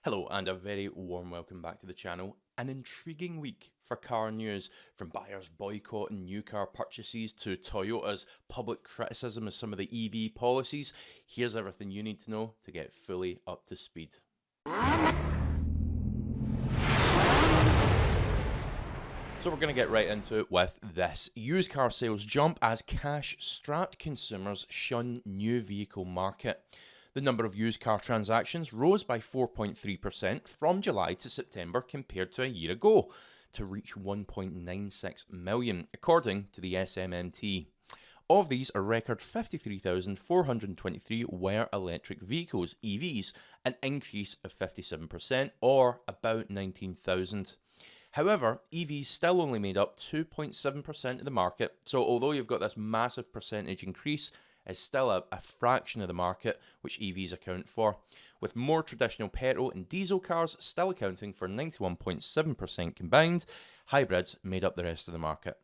Hello and a very warm welcome back to the channel. An intriguing week for car news, from buyers boycotting new car purchases to Toyota's public criticism of some of the EV policies. Here's everything you need to know to get fully up to speed. So we're going to get right into it with this. Used car sales jump as cash-strapped consumers shun new vehicle market. The number of used car transactions rose by 4.3% from July to September compared to a year ago, to reach 1.96 million, according to the SMMT. Of these, a record 53,423 were electric vehicles, EVs, an increase of 57%, or about 19,000. However, EVs still only made up 2.7% of the market, so although you've got this massive percentage increase, it's still a fraction of the market which EVs account for, with more traditional petrol and diesel cars still accounting for 91.7% combined. Hybrids made up the rest of the market.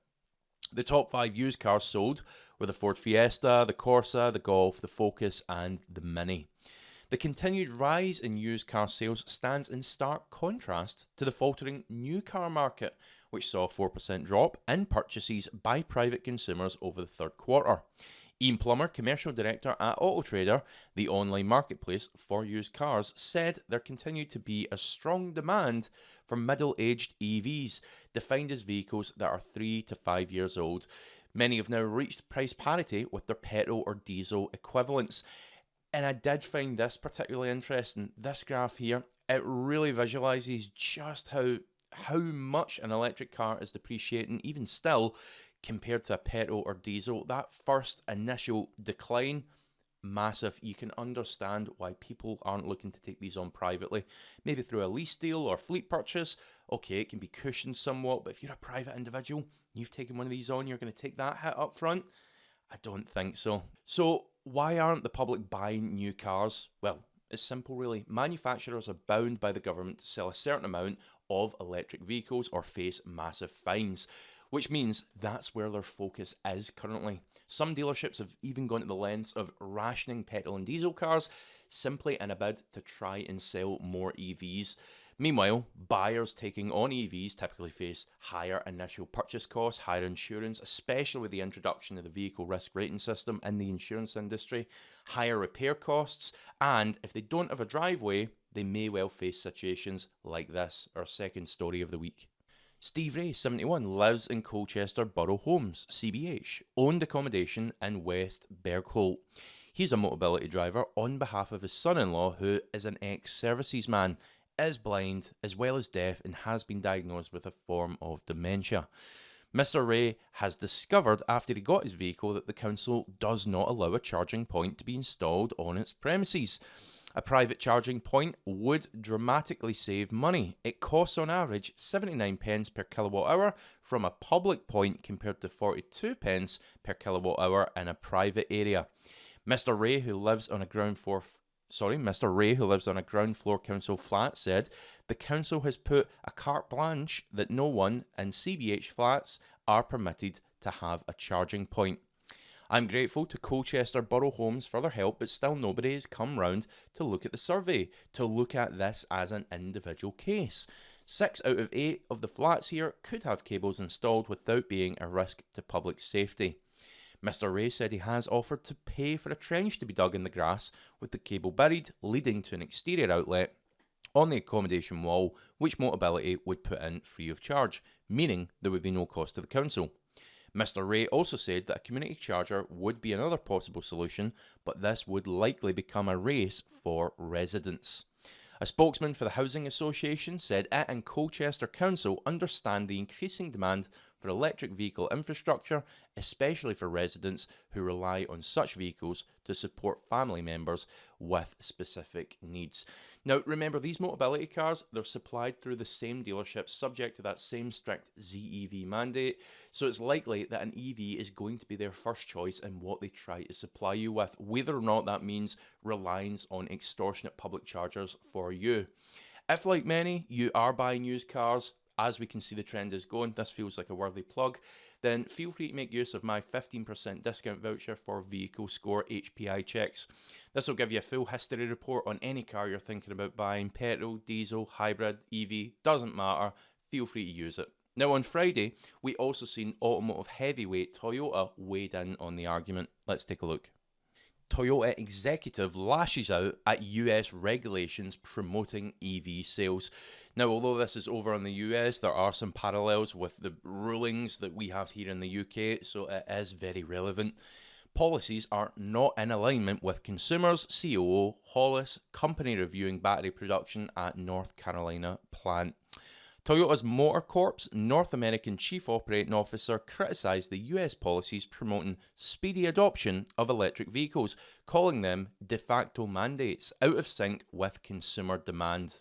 The top 5 used cars sold were the Ford Fiesta, the Corsa, the Golf, the Focus and the Mini. The continued rise in used car sales stands in stark contrast to the faltering new car market, which saw a 4% drop in purchases by private consumers over the third quarter. Ian Plummer, commercial director at Autotrader, the online marketplace for used cars, said there continued to be a strong demand for middle-aged EVs, defined as vehicles that are 3 to 5 years old. Many have now reached price parity with their petrol or diesel equivalents. And I did find this particularly interesting. This graph here, it really visualises just how much an electric car is depreciating, even still, compared to a petrol or diesel. That first initial decline, massive. You can understand why people aren't looking to take these on privately. Maybe through a lease deal or fleet purchase. Okay, it can be cushioned somewhat, but if you're a private individual, you've taken one of these on, you're going to take that hit up front? I don't think so. So why aren't the public buying new cars? Well, it's simple really. Manufacturers are bound by the government to sell a certain amount of electric vehicles or face massive fines, which means that's where their focus is currently. Some dealerships have even gone to the lengths of rationing petrol and diesel cars simply in a bid to try and sell more EVs. Meanwhile, buyers taking on EVs typically face higher initial purchase costs, higher insurance, especially with the introduction of the vehicle risk rating system in the insurance industry, higher repair costs, and if they don't have a driveway, they may well face situations like this, our second story of the week. Steve Ray, 71, lives in Colchester Borough Homes, CBH, owned accommodation in West Bergholt. He's a mobility driver on behalf of his son-in-law, who is an ex-services man, is blind as well as deaf, and has been diagnosed with a form of dementia. Mr. Ray has discovered after he got his vehicle that the council does not allow a charging point to be installed on its premises. A private charging point would dramatically save money. It costs on average 79 pence per kilowatt hour from a public point compared to 42 pence per kilowatt hour in a private area. Mr. Ray, who lives on a ground floor council flat, said the council has put a carte blanche that no one in CBH flats are permitted to have a charging point. I'm grateful to Colchester Borough Homes for their help, but still nobody has come round to look at the survey, to look at this as an individual case. 6 out of 8 of the flats here could have cables installed without being a risk to public safety. Mr. Ray said he has offered to pay for a trench to be dug in the grass with the cable buried, leading to an exterior outlet on the accommodation wall, which Motability would put in free of charge, meaning there would be no cost to the council. Mr. Ray also said that a community charger would be another possible solution, but this would likely become a race for residents. A spokesman for the Housing Association said it and Colchester Council understand the increasing demand for electric vehicle infrastructure, especially for residents who rely on such vehicles to support family members with specific needs. Now, remember, these Motability cars, they're supplied through the same dealerships, subject to that same strict ZEV mandate, so it's likely that an EV is going to be their first choice in what they try to supply you with, whether or not that means reliance on extortionate public chargers for you. If, like many, you are buying used cars, as we can see the trend is going, this feels like a worthy plug, then feel free to make use of my 15% discount voucher for Vehicle Score HPI checks. This will give you a full history report on any car you're thinking about buying, petrol, diesel, hybrid, EV, doesn't matter, feel free to use it. Now on Friday, we also seen automotive heavyweight Toyota weighed in on the argument. Let's take a look. Toyota executive lashes out at US regulations promoting EV sales. Now, although this is over in the US, there are some parallels with the rulings that we have here in the UK, so it is very relevant. Policies are not in alignment with consumers, COO, Hollis, company reviewing battery production at North Carolina plant. Toyota's Motor Corp's North American Chief Operating Officer criticised the US policies promoting speedy adoption of electric vehicles, calling them de facto mandates out of sync with consumer demand.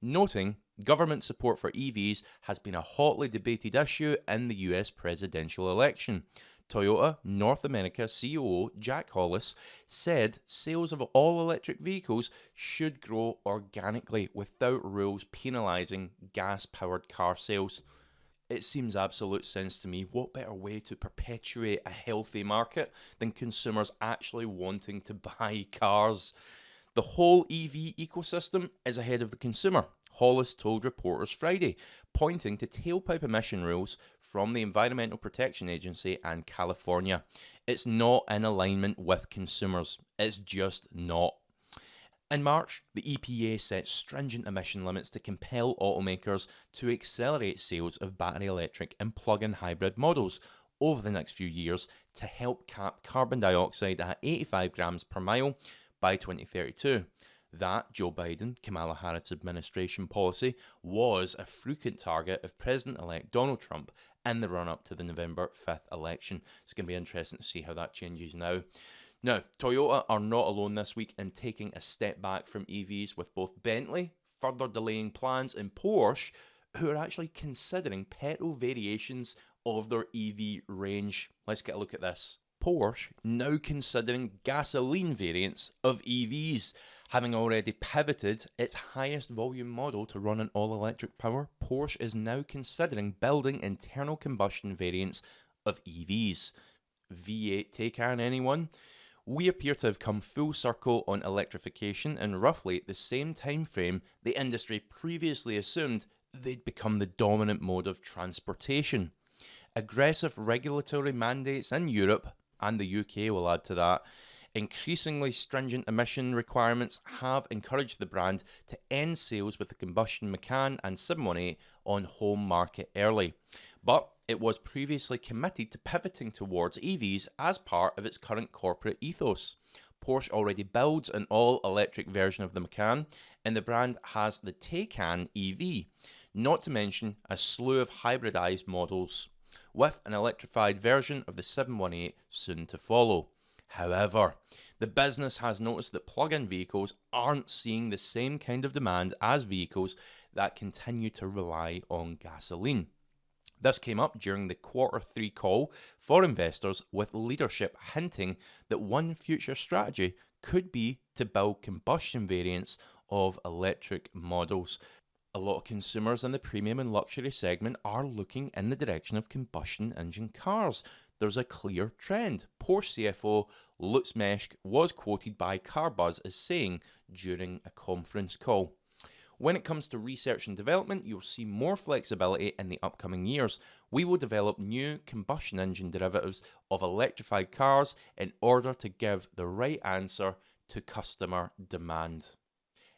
Noting government support for EVs has been a hotly debated issue in the US presidential election. Toyota North America COO Jack Hollis said sales of all electric vehicles should grow organically without rules penalising gas-powered car sales. It seems absolute sense to me. What better way to perpetuate a healthy market than consumers actually wanting to buy cars? The whole EV ecosystem is ahead of the consumer, Hollis told reporters Friday, pointing to tailpipe emission rules from the Environmental Protection Agency and California. It's not in alignment with consumers. It's just not. In March, the EPA set stringent emission limits to compel automakers to accelerate sales of battery electric and plug-in hybrid models over the next few years to help cap carbon dioxide at 85 grams per mile by 2032. That Joe Biden, Kamala Harris administration policy was a frequent target of President-elect Donald Trump in the run-up to the November 5th election. It's going to be interesting to see how that changes now. Now, Toyota are not alone this week in taking a step back from EVs, with both Bentley further delaying plans and Porsche, who are actually considering petrol variations of their EV range. Let's get a look at this. Porsche now considering gasoline variants of EVs. Having already pivoted its highest volume model to run on all-electric power, Porsche is now considering building internal combustion variants of EVs. V8 Taycan, anyone? We appear to have come full circle on electrification in roughly the same time frame the industry previously assumed they'd become the dominant mode of transportation. Aggressive regulatory mandates in Europe, and the UK will add to that, increasingly stringent emission requirements have encouraged the brand to end sales with the combustion Macan and 718 on home market early. But it was previously committed to pivoting towards EVs as part of its current corporate ethos. Porsche already builds an all-electric version of the Macan, and the brand has the Taycan EV, not to mention a slew of hybridized models, with an electrified version of the 718 soon to follow. However, the business has noticed that plug-in vehicles aren't seeing the same kind of demand as vehicles that continue to rely on gasoline. This came up during the Q3 call for investors, with leadership hinting that one future strategy could be to build combustion variants of electric models. A lot of consumers in the premium and luxury segment are looking in the direction of combustion engine cars. There's a clear trend. Porsche CFO Lutz Meschke was quoted by CarBuzz as saying during a conference call, "When it comes to research and development, you'll see more flexibility in the upcoming years. We will develop new combustion engine derivatives of electrified cars in order to give the right answer to customer demand."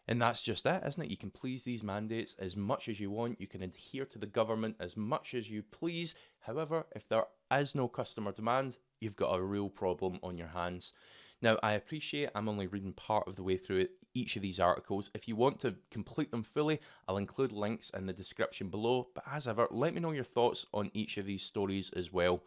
And that's just it, isn't it? You can please these mandates as much as you want. You can adhere to the government as much as you please. However, if there is no customer demand, you've got a real problem on your hands. Now, I appreciate I'm only reading part of the way through each of these articles. If you want to complete them fully, I'll include links in the description below. But as ever, let me know your thoughts on each of these stories as well.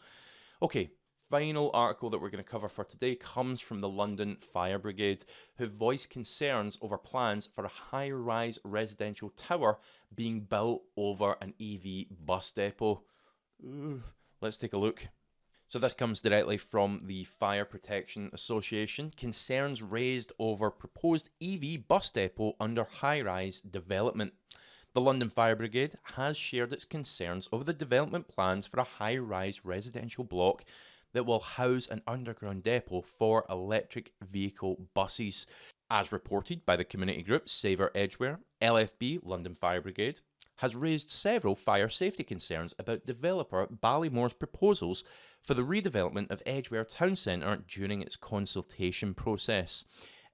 Okay. Final article that we're going to cover for today comes from the London Fire Brigade, who voiced concerns over plans for a high-rise residential tower being built over an EV bus depot. Let's take a look. So this comes directly from the Fire Protection Association. Concerns raised over proposed EV bus depot under high-rise development. The London Fire Brigade has shared its concerns over the development plans for a high-rise residential block that will house an underground depot for electric vehicle buses. As reported by the community group Saver Edgware, LFB London Fire Brigade has raised several fire safety concerns about developer Ballymore's proposals for the redevelopment of Edgware Town Centre during its consultation process.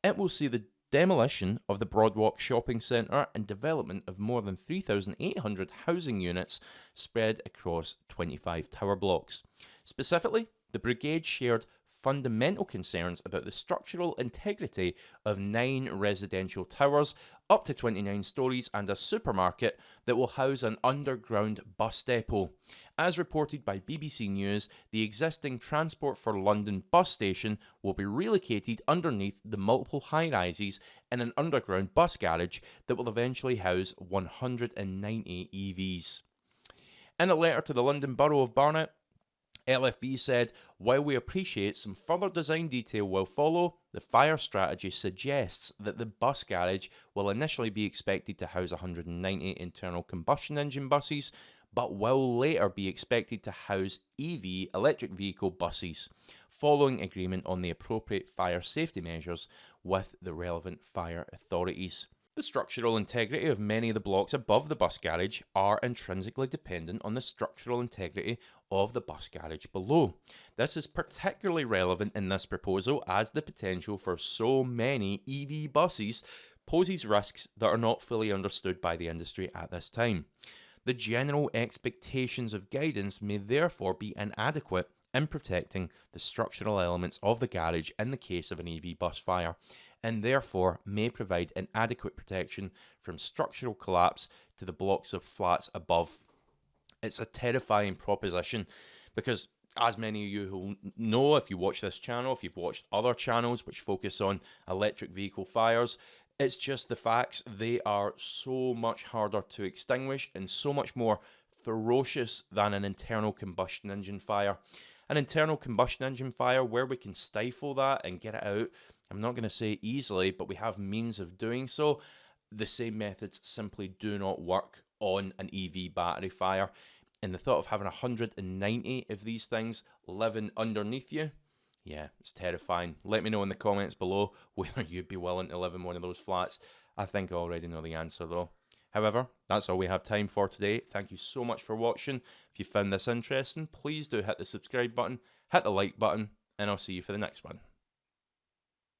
It will see the demolition of the Broadwalk Shopping Centre and development of more than 3,800 housing units spread across 25 tower blocks. Specifically, the brigade shared fundamental concerns about the structural integrity of 9 residential towers up to 29 stories and a supermarket that will house an underground bus depot. As reported by BBC News, the existing Transport for London bus station will be relocated underneath the multiple high-rises in an underground bus garage that will eventually house 190 EVs. In a letter to the London Borough of Barnet, LFB said, while we appreciate some further design detail will follow, the fire strategy suggests that the bus garage will initially be expected to house 190 internal combustion engine buses, but will later be expected to house EV electric vehicle buses, following agreement on the appropriate fire safety measures with the relevant fire authorities. The structural integrity of many of the blocks above the bus garage are intrinsically dependent on the structural integrity of the bus garage below. This is particularly relevant in this proposal as the potential for so many EV buses poses risks that are not fully understood by the industry at this time. The general expectations of guidance may therefore be inadequate in protecting the structural elements of the garage in the case of an EV bus fire, and therefore may provide inadequate protection from structural collapse to the blocks of flats above. It's a terrifying proposition because, as many of you who know, if you watch this channel, if you've watched other channels which focus on electric vehicle fires, it's just the facts. They are so much harder to extinguish and so much more ferocious than an internal combustion engine fire. An internal combustion engine fire, where we can stifle that and get it out, I'm not going to say easily, but we have means of doing so. The same methods simply do not work on an EV battery fire. And the thought of having 190 of these things living underneath you, yeah, it's terrifying. Let me know in the comments below whether you'd be willing to live in one of those flats. I think I already know the answer though. However, that's all we have time for today. Thank you so much for watching. If you found this interesting, please do hit the subscribe button, hit the like button, and I'll see you for the next one.